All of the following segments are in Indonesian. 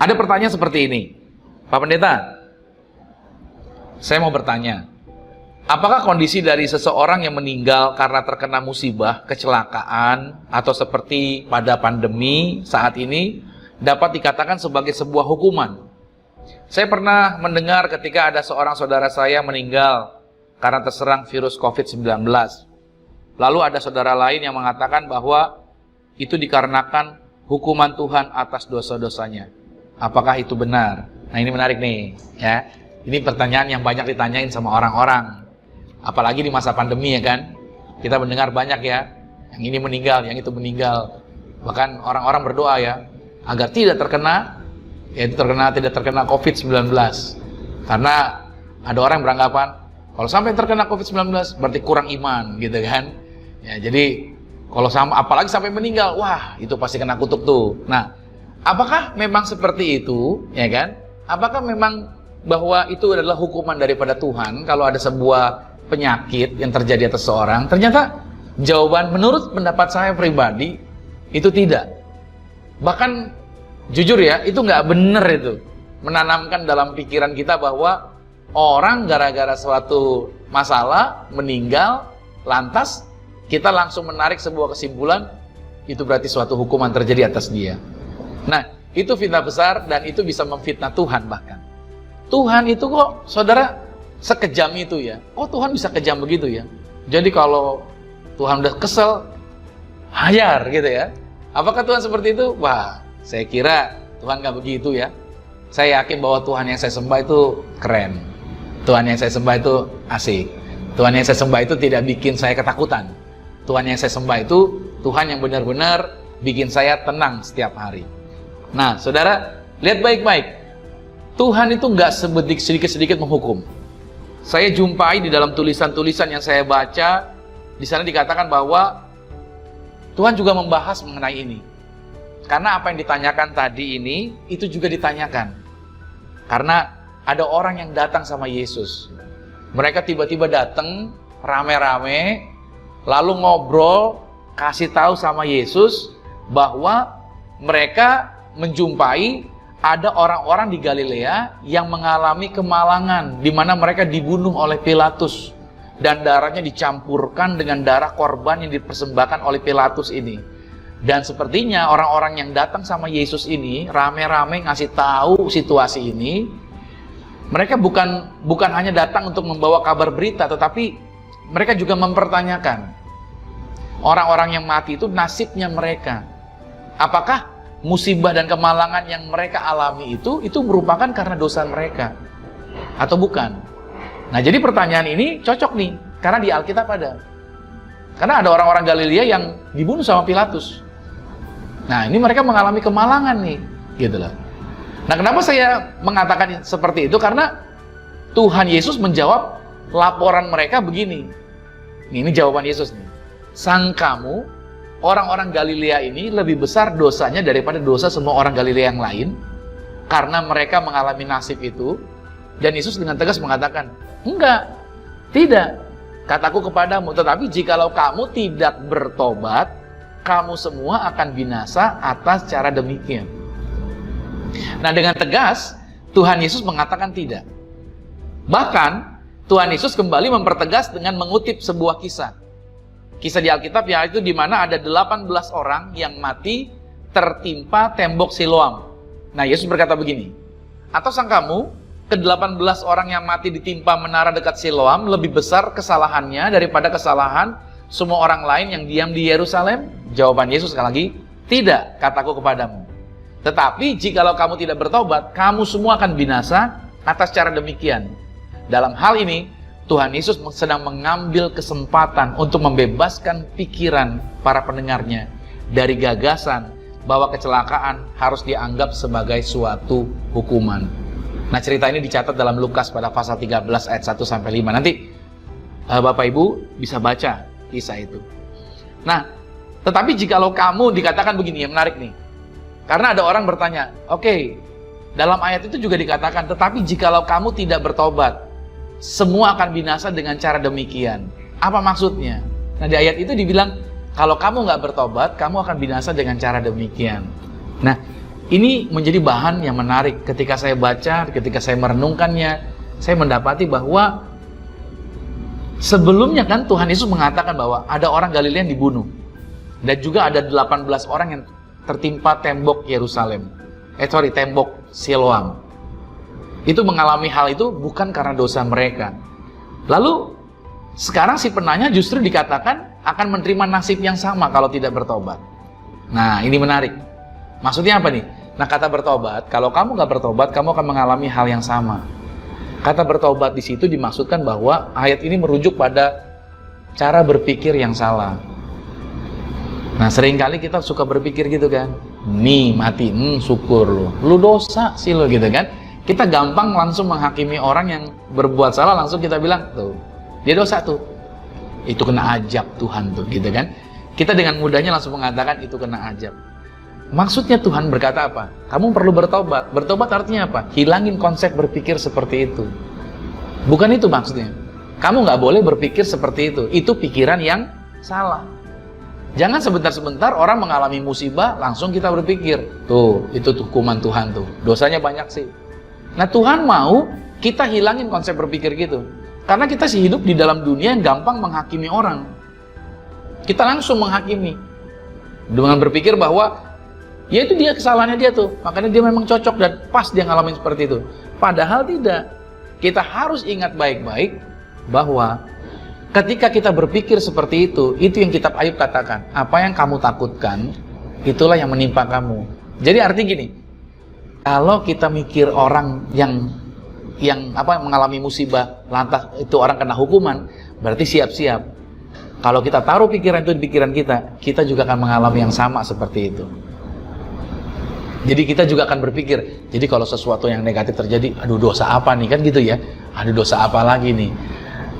Ada pertanyaan seperti ini, Pak Pendeta, saya mau bertanya, apakah kondisi dari seseorang yang meninggal karena terkena musibah, kecelakaan, atau seperti pada pandemi saat ini dapat dikatakan sebagai sebuah hukuman? Saya pernah mendengar ketika ada seorang saudara saya meninggal karena terserang virus COVID-19. Lalu ada saudara lain yang mengatakan bahwa itu dikarenakan hukuman Tuhan atas dosa-dosanya. Apakah itu benar? Nah, ini menarik nih, ya. Ini pertanyaan yang banyak ditanyain sama orang-orang. Apalagi di masa pandemi, ya kan? Kita mendengar banyak ya, yang ini meninggal, yang itu meninggal. Bahkan orang-orang berdoa ya, agar tidak terkena, yaitu tidak terkena COVID-19. Karena ada orang yang beranggapan, kalau sampai terkena COVID-19, berarti kurang iman, gitu kan? Ya, jadi, kalau apalagi sampai meninggal, wah, itu pasti kena kutuk tuh. Nah, apakah memang seperti itu, ya kan? Apakah memang bahwa itu adalah hukuman daripada Tuhan kalau ada sebuah penyakit yang terjadi atas seorang? Ternyata jawaban menurut pendapat saya pribadi itu tidak. Bahkan jujur ya, itu nggak benar itu menanamkan dalam pikiran kita bahwa orang gara-gara suatu masalah meninggal, lantas kita langsung menarik sebuah kesimpulan itu berarti suatu hukuman terjadi atas dia. Nah, itu fitnah besar dan itu bisa memfitnah Tuhan bahkan. Tuhan itu kok, saudara, sekejam itu ya. Oh, Tuhan bisa kejam begitu ya. Jadi kalau Tuhan udah kesel, hayar gitu ya. Apakah Tuhan seperti itu? Wah, saya kira Tuhan nggak begitu ya. Saya yakin bahwa Tuhan yang saya sembah itu keren. Tuhan yang saya sembah itu asik. Tuhan yang saya sembah itu tidak bikin saya ketakutan. Tuhan yang saya sembah itu Tuhan yang benar-benar bikin saya tenang setiap hari. Nah, saudara, lihat baik-baik. Tuhan itu nggak sedikit-sedikit menghukum. Saya jumpai di dalam tulisan-tulisan yang saya baca, di sana dikatakan bahwa Tuhan juga membahas mengenai ini. Karena apa yang ditanyakan tadi ini, itu juga ditanyakan. Karena ada orang yang datang sama Yesus. Mereka tiba-tiba datang, rame-rame, lalu ngobrol, kasih tahu sama Yesus bahwa mereka menjumpai ada orang-orang di Galilea yang mengalami kemalangan, di mana mereka dibunuh oleh Pilatus dan darahnya dicampurkan dengan darah korban yang dipersembahkan oleh Pilatus ini. Dan sepertinya orang-orang yang datang sama Yesus ini rame-rame ngasih tahu situasi ini. Mereka bukan hanya datang untuk membawa kabar berita, tetapi mereka juga mempertanyakan orang-orang yang mati itu nasibnya mereka. Apakah musibah dan kemalangan yang mereka alami itu merupakan karena dosa mereka atau bukan? Nah, jadi pertanyaan ini cocok nih, karena di Alkitab ada. Karena ada orang-orang Galilea yang dibunuh sama Pilatus. Nah, ini mereka mengalami kemalangan nih, gitu loh. Nah, kenapa saya mengatakan seperti itu? Karena Tuhan Yesus menjawab laporan mereka begini. Ini jawaban Yesus nih. Sangkamu orang-orang Galilea ini lebih besar dosanya daripada dosa semua orang Galilea yang lain karena mereka mengalami nasib itu? Dan Yesus dengan tegas mengatakan, enggak, tidak. Kataku kepadamu, tetapi jikalau kamu tidak bertobat, kamu semua akan binasa atas cara demikian. Nah, dengan tegas Tuhan Yesus mengatakan tidak. Bahkan Tuhan Yesus kembali mempertegas dengan mengutip sebuah kisah. Kisah di Alkitab yaitu di mana ada 18 orang yang mati tertimpa tembok Siloam. Nah, Yesus berkata begini, atau sangkamu ke-18 orang yang mati ditimpa menara dekat Siloam lebih besar kesalahannya daripada kesalahan semua orang lain yang diam di Yerusalem? Jawaban Yesus sekali lagi, tidak, kataku kepadamu. Tetapi jikalau kamu tidak bertobat, kamu semua akan binasa atas cara demikian. Dalam hal ini, Tuhan Yesus sedang mengambil kesempatan untuk membebaskan pikiran para pendengarnya dari gagasan bahwa kecelakaan harus dianggap sebagai suatu hukuman. Nah, cerita ini dicatat dalam Lukas pada pasal 13 ayat 1-5. Nanti Bapak Ibu bisa baca kisah itu. Nah, tetapi jikalau kamu, dikatakan begini, yang menarik nih. Karena ada orang bertanya, oke, dalam ayat itu juga dikatakan, tetapi jikalau kamu tidak bertobat, semua akan binasa dengan cara demikian. Apa maksudnya? Nah, di ayat itu dibilang, kalau kamu nggak bertobat, kamu akan binasa dengan cara demikian. Nah, Ini menjadi bahan yang menarik. Ketika saya baca, ketika saya merenungkannya, saya mendapati bahwa sebelumnya kan Tuhan Yesus mengatakan bahwa ada orang Galilea yang dibunuh. Dan juga ada 18 orang yang tertimpa tembok Yerusalem. Tembok Siloam. Itu mengalami hal itu bukan karena dosa mereka. Lalu sekarang si penanya justru dikatakan akan menerima nasib yang sama kalau tidak bertobat. Nah, ini menarik. Maksudnya apa nih? Nah, kata bertobat, kalau kamu nggak bertobat, kamu akan mengalami hal yang sama. Kata bertobat di situ dimaksudkan bahwa ayat ini merujuk pada cara berpikir yang salah. Nah, seringkali kita suka berpikir gitu kan. Nih, mati, syukur lu dosa sih lo gitu kan. Kita gampang langsung menghakimi orang yang berbuat salah, langsung kita bilang, tuh, dia dosa tuh. Itu kena ajab Tuhan tuh, gitu kan. Kita dengan mudahnya langsung mengatakan itu kena ajab. Maksudnya Tuhan berkata apa? Kamu perlu bertobat. Bertobat artinya apa? Hilangin konsep berpikir seperti itu. Bukan itu maksudnya. Kamu nggak boleh berpikir seperti itu. Itu pikiran yang salah. Jangan sebentar-sebentar orang mengalami musibah, langsung kita berpikir, tuh, itu hukuman Tuhan tuh. Dosanya banyak sih. Nah, Tuhan mau kita hilangin konsep berpikir gitu. Karena kita sih hidup di dalam dunia yang gampang menghakimi orang. Kita langsung menghakimi. Dengan berpikir bahwa, ya itu dia kesalahannya dia tuh. Makanya dia memang cocok dan pas dia ngalamin seperti itu. Padahal tidak. Kita harus ingat baik-baik bahwa ketika kita berpikir seperti itu yang kitab Ayub katakan. Apa yang kamu takutkan, itulah yang menimpa kamu. Jadi artinya gini, kalau kita mikir orang yang mengalami musibah, lantas itu orang kena hukuman, berarti siap-siap. Kalau kita taruh pikiran itu di pikiran kita juga akan mengalami yang sama seperti itu. Jadi kita juga akan berpikir, jadi kalau sesuatu yang negatif terjadi, aduh dosa apa nih, kan gitu ya, aduh dosa apa lagi nih.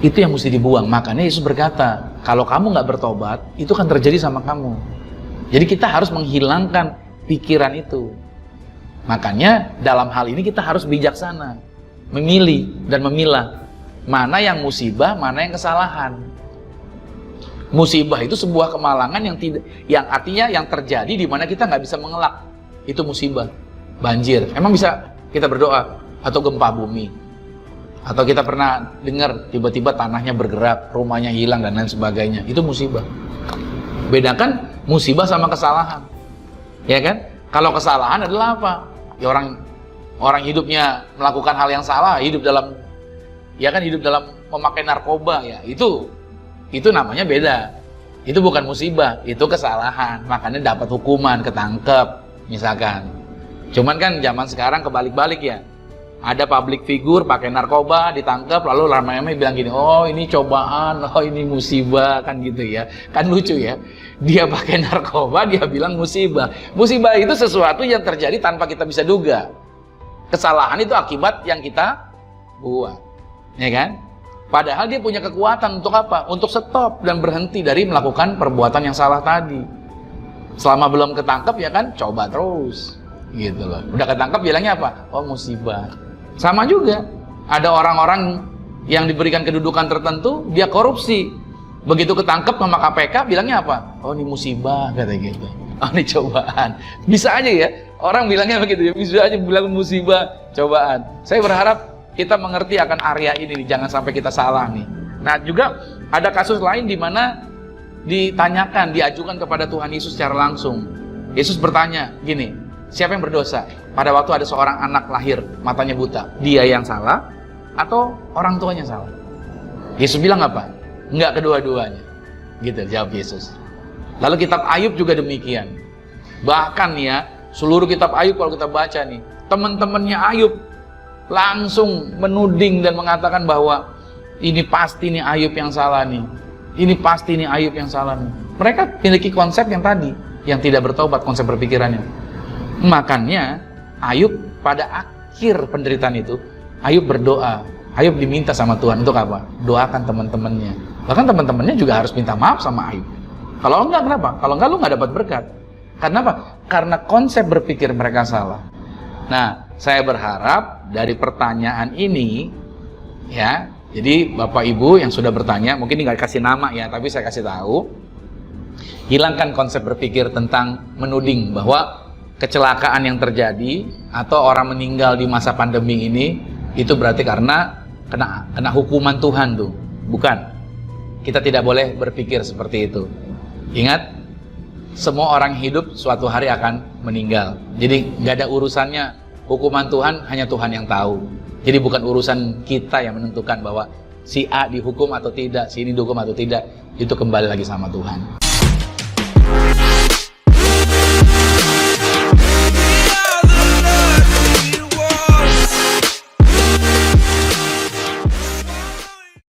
Itu yang mesti dibuang. Makanya Yesus berkata, kalau kamu nggak bertobat, itu akan terjadi sama kamu. Jadi kita harus menghilangkan pikiran itu. Makanya dalam hal ini kita harus bijaksana, memilih dan memilah mana yang musibah, mana yang kesalahan. Musibah itu sebuah kemalangan yang artinya yang terjadi di mana kita nggak bisa mengelak. Itu musibah. Banjir, emang bisa kita berdoa? Atau gempa bumi? Atau kita pernah dengar tiba-tiba tanahnya bergerak, rumahnya hilang dan lain sebagainya. Itu musibah. Bedakan musibah sama kesalahan. Ya kan? Kalau kesalahan adalah apa? Ya orang hidupnya melakukan hal yang salah, hidup dalam memakai narkoba, ya itu namanya beda. Itu bukan musibah, itu kesalahan. Makanya dapat hukuman, ketangkep misalkan. Cuman kan zaman sekarang kebalik-balik ya. Ada public figure pakai narkoba, ditangkap, lalu ramai-ramai bilang gini, oh ini cobaan, oh ini musibah, kan gitu ya. Kan lucu ya. Dia pakai narkoba, dia bilang musibah. Musibah itu sesuatu yang terjadi tanpa kita bisa duga. Kesalahan itu akibat yang kita buat. Ya kan? Padahal dia punya kekuatan untuk apa? Untuk stop dan berhenti dari melakukan perbuatan yang salah tadi. Selama belum ketangkep ya kan, coba terus. Gitu loh. Udah ketangkep bilangnya apa? Oh musibah. Sama juga. Ada orang-orang yang diberikan kedudukan tertentu, dia korupsi. Begitu ketangkep sama KPK, bilangnya apa? Oh ini musibah, kata gitu. Oh ini cobaan. Bisa aja ya, orang bilangnya begitu ya. Bisa aja bilang musibah, cobaan. Saya berharap kita mengerti akan area ini, jangan sampai kita salah nih. Nah juga ada kasus lain di mana ditanyakan, diajukan kepada Tuhan Yesus secara langsung. Yesus bertanya, gini, siapa yang berdosa? Pada waktu ada seorang anak lahir, matanya buta, dia yang salah atau orang tuanya salah? Yesus bilang apa? Enggak, kedua-duanya. Gitu jawab Yesus. Lalu kitab Ayub juga demikian. Bahkan ya, seluruh kitab Ayub kalau kita baca nih, teman-temannya Ayub langsung menuding dan mengatakan bahwa ini pasti nih Ayub yang salah nih. Ini pasti nih Ayub yang salah nih. Mereka memiliki konsep yang tadi, yang tidak bertobat konsep berpikirannya. Makanya Ayub pada akhir penderitaan itu, Ayub berdoa. Ayub diminta sama Tuhan untuk apa? Doakan teman-temannya. Bahkan teman-temannya juga harus minta maaf sama Ayub. Kalau enggak, kenapa? Kalau enggak, lu nggak dapat berkat. Karena apa? Karena konsep berpikir mereka salah. Nah, saya berharap dari pertanyaan ini, ya, jadi Bapak Ibu yang sudah bertanya, mungkin nggak kasih nama ya, tapi saya kasih tahu, hilangkan konsep berpikir tentang menuding bahwa kecelakaan yang terjadi atau orang meninggal di masa pandemi ini itu berarti karena kena hukuman Tuhan tuh. Bukan. Kita tidak boleh berpikir seperti itu. Ingat, semua orang hidup suatu hari akan meninggal. Jadi nggak ada urusannya hukuman Tuhan, hanya Tuhan yang tahu. Jadi bukan urusan kita yang menentukan bahwa si A dihukum atau tidak, si ini dihukum atau tidak. Itu kembali lagi sama Tuhan.